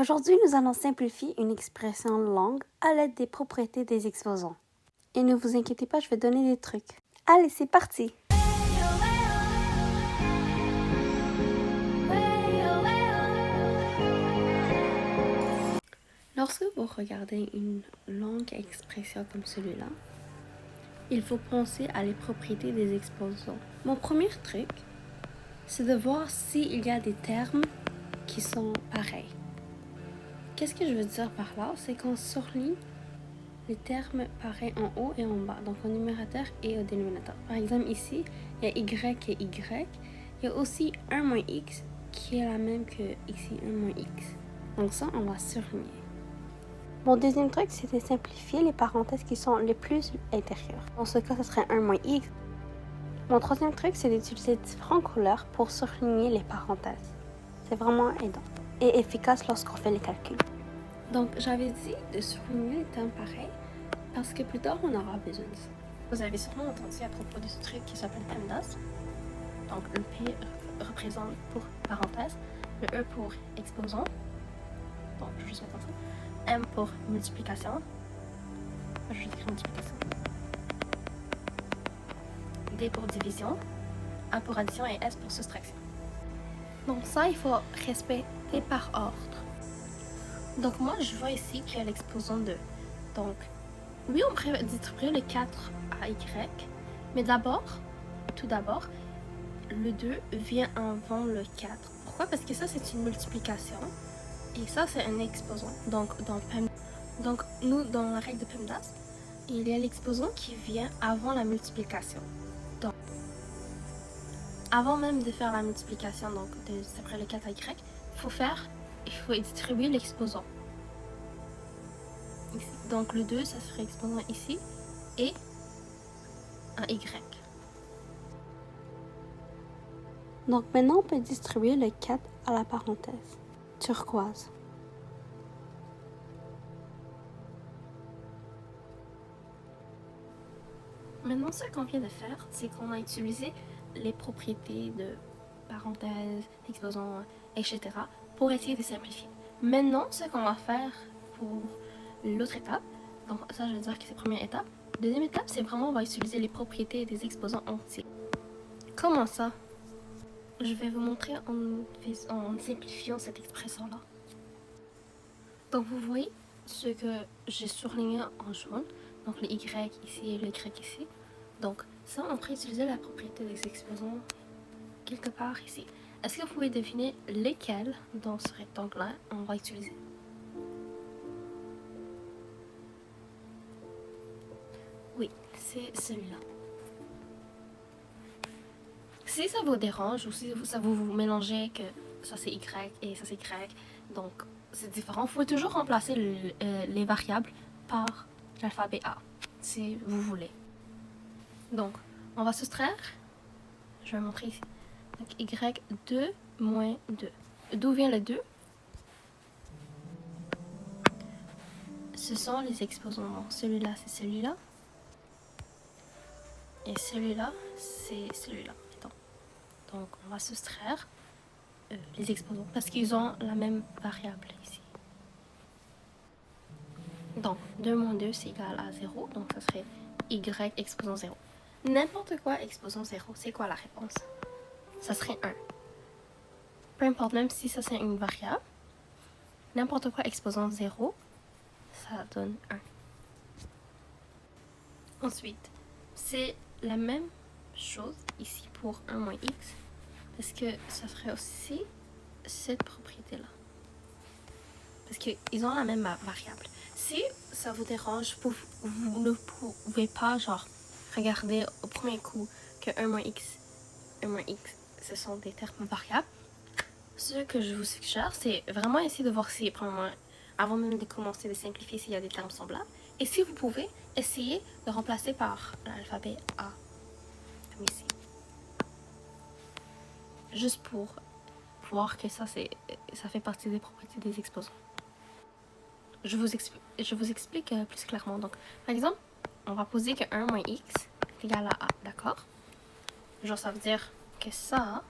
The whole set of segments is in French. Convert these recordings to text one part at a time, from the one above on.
Aujourd'hui, nous allons simplifier une expression longue à l'aide des propriétés des exposants. Et ne vous inquiétez pas, je vais donner des trucs. Allez, c'est parti! Lorsque vous regardez une longue expression comme celui-là, il faut penser à les propriétés des exposants. Mon premier truc, c'est de voir s'il y a des termes qui sont pareils. Qu'est-ce que je veux dire par là? C'est qu'on surligne les termes pareils en haut et en bas, donc au numérateur et au dénominateur. Par exemple, ici, il y a Y et Y. Il y a aussi 1 moins X qui est la même que ici, 1 moins X. Donc ça, on va surligner. Mon deuxième truc, c'est de simplifier les parenthèses qui sont les plus intérieures. Dans ce cas, ce serait 1 moins X. Mon troisième truc, c'est d'utiliser différentes couleurs pour surligner les parenthèses. C'est vraiment aidant et efficace lorsqu'on fait les calculs. Donc, j'avais dit de surligner les termes pareils parce que plus tard, on aura besoin de ça. Vous avez sûrement entendu à propos de ce truc qui s'appelle PEMDAS. Donc, le P représente pour parenthèse, le E pour exposant. Donc, je vais juste mettre comme ça. M pour multiplication. Je vais écrire multiplication. D pour division. A pour addition et S pour soustraction. Donc ça, il faut respecter par ordre. Donc moi, je vois ici qu'il y a l'exposant 2. Donc, oui, on pourrait distribuer le 4 à Y, mais tout d'abord, le 2 vient avant le 4. Pourquoi? Parce que ça, c'est une multiplication. Et ça, c'est un exposant. Donc, nous, dans la règle de PEMDAS, il y a l'exposant qui vient avant la multiplication. Donc, avant même de faire la multiplication, donc de séparer le 4 à Y, il faut distribuer l'exposant. Donc, le 2, ça serait exposant ici, et un Y. Donc, maintenant, on peut distribuer le 4 à la parenthèse turquoise. Maintenant, ce qu'on vient de faire, c'est qu'on a utilisé les propriétés de parenthèses, exposants, etc. pour essayer de simplifier. Maintenant, ce qu'on va faire pour l'autre étape, donc ça, je veux dire que c'est la première étape. Deuxième étape, c'est vraiment on va utiliser les propriétés des exposants entiers. Comment ça? Je vais vous montrer en simplifiant cette expression-là. Donc, vous voyez ce que j'ai surligné en jaune. Donc, le Y ici et le Y ici. Donc, ça, on pourrait utiliser la propriété des exposants quelque part ici. Est-ce que vous pouvez deviner lesquels dans ce rectangle-là on va utiliser? Oui, c'est celui-là. Si ça vous dérange ou si ça vous mélangez que ça c'est Y et ça c'est Y, donc c'est différent, vous pouvez toujours remplacer les variables par l'alphabet A, si vous voulez. Donc, on va soustraire. Je vais montrer ici. Donc, Y2 moins 2. D'où vient le 2? Ce sont les exposants. Donc, celui-là, c'est celui-là. Et celui-là, c'est celui-là. Donc, on va soustraire les exposants parce qu'ils ont la même variable ici. Donc, 2 moins 2, c'est égal à 0. Donc, ça serait Y exposant 0. N'importe quoi exposant 0, c'est quoi la réponse? Ça serait 1. Peu importe, même si ça c'est une variable, n'importe quoi exposant 0, ça donne 1. Ensuite, c'est la même chose ici pour 1 moins X, parce que ça ferait aussi cette propriété-là. Parce qu'ils ont la même variable. Si ça vous dérange, vous ne pouvez pas genre regarder au premier coup que 1 moins X, ce sont des termes variables. Ce que je vous suggère, c'est vraiment essayer de voir si, premièrement, avant même de commencer de simplifier, s'il y a des termes semblables. Et si vous pouvez, essayez de remplacer par l'alphabet A, comme ici. Juste pour voir que ça fait partie des propriétés des exposants. Je vous explique plus clairement. Donc, par exemple, on va poser que 1 moins X est égal à A, d'accord? Genre, ça veut dire que ça,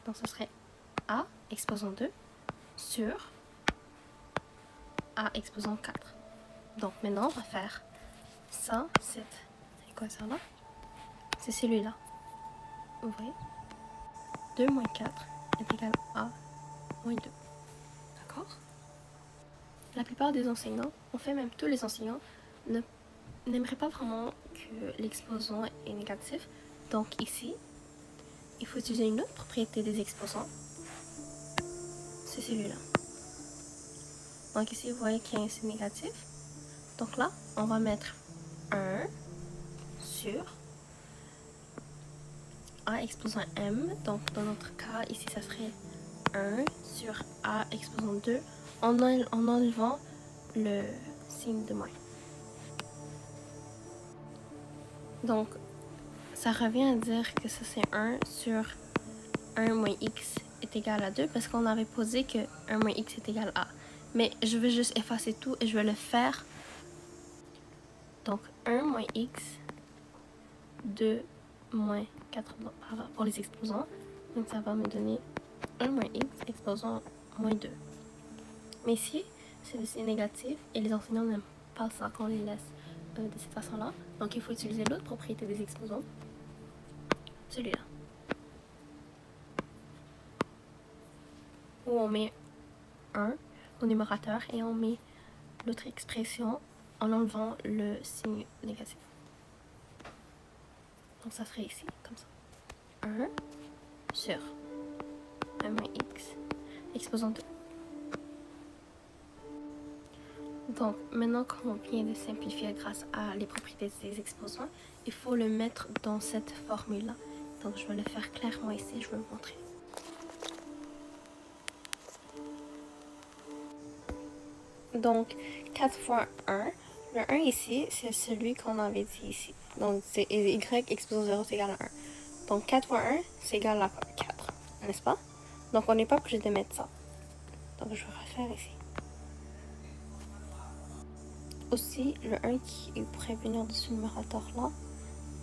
donc ce serait A exposant 2 sur A exposant 4. Donc maintenant, on va faire ça, c'est quoi ça là? C'est celui-là. Vous voyez? 2 moins 4 est égal à moins 2. D'accord? La plupart des enseignants, en fait même tous les enseignants, n'aimeraient pas vraiment que l'exposant est négatif. Donc ici, il faut utiliser une autre propriété des exposants. C'est celui-là. Donc ici, vous voyez qu'il y a un signe négatif. Donc là, on va mettre 1 sur A exposant M. Donc dans notre cas, ici, ça serait 1 sur A exposant 2 en enlevant le signe de moins. Donc, ça revient à dire que ça c'est 1 sur 1 moins x est égal à 2 parce qu'on avait posé que 1 moins x est égal à. Mais je vais juste effacer tout et je vais le faire. Donc 1 moins x, 2 moins 4 pour les exposants. Donc ça va me donner 1 moins x exposant moins 2. Mais ici, c'est négatif et les enseignants n'aiment pas ça qu'on les laisse de cette façon-là. Donc il faut utiliser l'autre propriété des exposants. Celui-là. Où on met 1 au numérateur et on met l'autre expression en enlevant le signe négatif. Donc ça serait ici, comme ça. 1 sur 1 moins x exposant 2. Donc maintenant qu'on vient de simplifier grâce à les propriétés des exposants, il faut le mettre dans cette formule-là. Donc je vais le faire clairement ici, je vais vous montrer. Donc 4 fois 1, le 1 ici, c'est celui qu'on avait dit ici. Donc c'est y exposant 0 c'est égal à 1. Donc 4 fois 1, c'est égal à 4, n'est-ce pas? Donc on n'est pas obligé de mettre ça. Donc je vais refaire ici. Aussi, le 1 qui pourrait venir de ce numérateur là.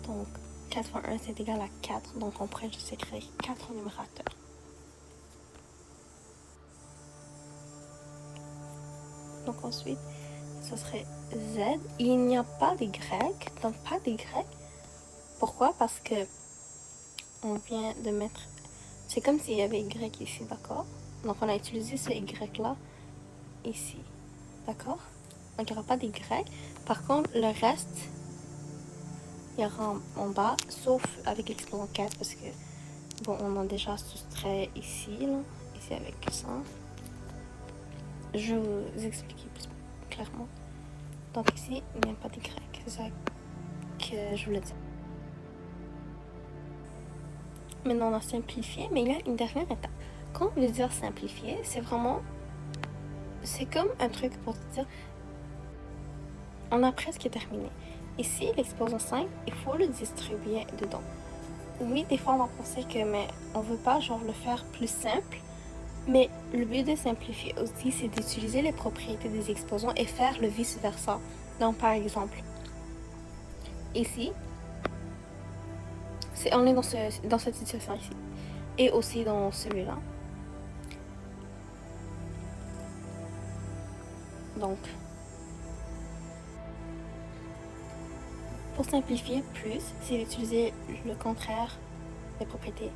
Donc 4 fois 1, c'est égal à 4. Donc on pourrait juste écrire 4 en numérateur. Donc ensuite, ce serait Z. Il n'y a pas d'Y, donc pas d'Y. Pourquoi? Parce que on vient de mettre... C'est comme s'il y avait Y ici, d'accord? Donc on a utilisé ce Y là, ici, d'accord? Donc il n'y aura pas d'Y. Par contre, le reste, il y aura en bas, sauf avec l'exposant 4, parce que, bon, on a déjà soustrait ici, là, ici avec ça. Je vais vous expliquer plus clairement. Donc ici, il n'y a pas d'Y, c'est ça que je voulais dire. Maintenant, on a simplifié, mais il y a une dernière étape. Quand on veut dire simplifier, c'est vraiment... C'est comme un truc pour te dire... On a presque terminé. Ici, l'exposant 5, il faut le distribuer dedans. Oui, des fois, on va penser que mais on veut pas genre le faire plus simple. Mais le but de simplifier aussi, c'est d'utiliser les propriétés des exposants et faire le vice-versa. Donc, par exemple, ici, on est dans cette situation ici. Et aussi dans celui-là. Donc, pour simplifier plus, c'est d'utiliser le contraire des propriétés.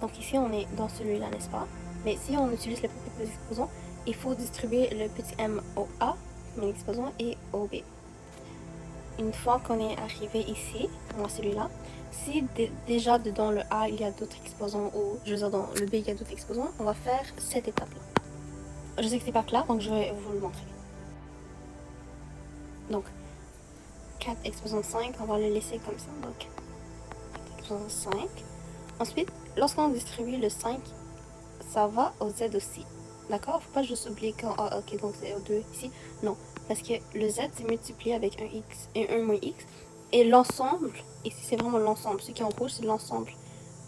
Donc ici, on est dans celui-là, n'est-ce pas? Mais si on utilise les propriétés des exposants, il faut distribuer le petit m au A, comme l'exposant, et au B. Une fois qu'on est arrivé ici, dans celui-là, si déjà dedans le A, il y a d'autres exposants, ou je veux dire dans le B, il y a d'autres exposants, on va faire cette étape-là. Je sais que c'est pas clair, donc je vais vous le montrer. Donc, 4 exposant 5, on va le laisser comme ça. Donc, 4 exposant 5. Ensuite, lorsqu'on distribue le 5, ça va au Z aussi. D'accord? Faut pas juste oublier quand... Ah, ok, donc c'est au 2 ici. Non, parce que le Z, c'est multiplié avec un X et un moins X. Et l'ensemble, ici, c'est vraiment l'ensemble. Ce qui est en rouge, c'est l'ensemble.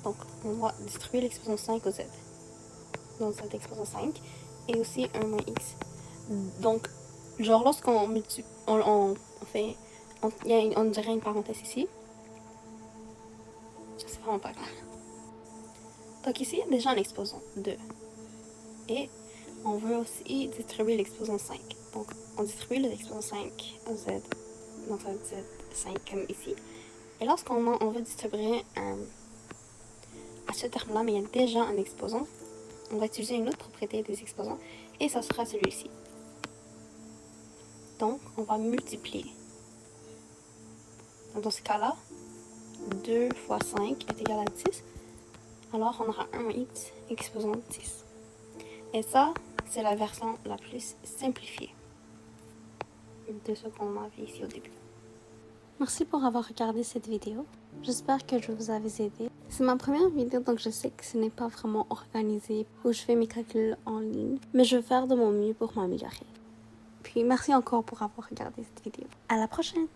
Donc, on va distribuer l'exposant 5 au Z. Donc, Z exposant 5. Et aussi un moins X. Donc, genre, lorsqu'on multiplie... On fait... On dirait une parenthèse ici. C'est vraiment pas clair. Donc ici, il y a déjà un exposant 2. Et on veut aussi distribuer l'exposant 5. Donc, on distribue l'exposant 5 à Z, dans un Z5 comme ici. Et lorsqu'on veut distribuer à ce terme-là, mais il y a déjà un exposant, on va utiliser une autre propriété des exposants, et ça sera celui-ci. Donc, on va multiplier. Donc, dans ce cas-là, 2 fois 5 est égal à 10. Alors, on aura 1x exposant 10. Et ça, c'est la version la plus simplifiée de ce qu'on avait ici au début. Merci pour avoir regardé cette vidéo. J'espère que je vous avais aidé. C'est ma première vidéo, donc je sais que ce n'est pas vraiment organisé où je fais mes calculs en ligne, mais je vais faire de mon mieux pour m'améliorer. Puis merci encore pour avoir regardé cette vidéo. À la prochaine!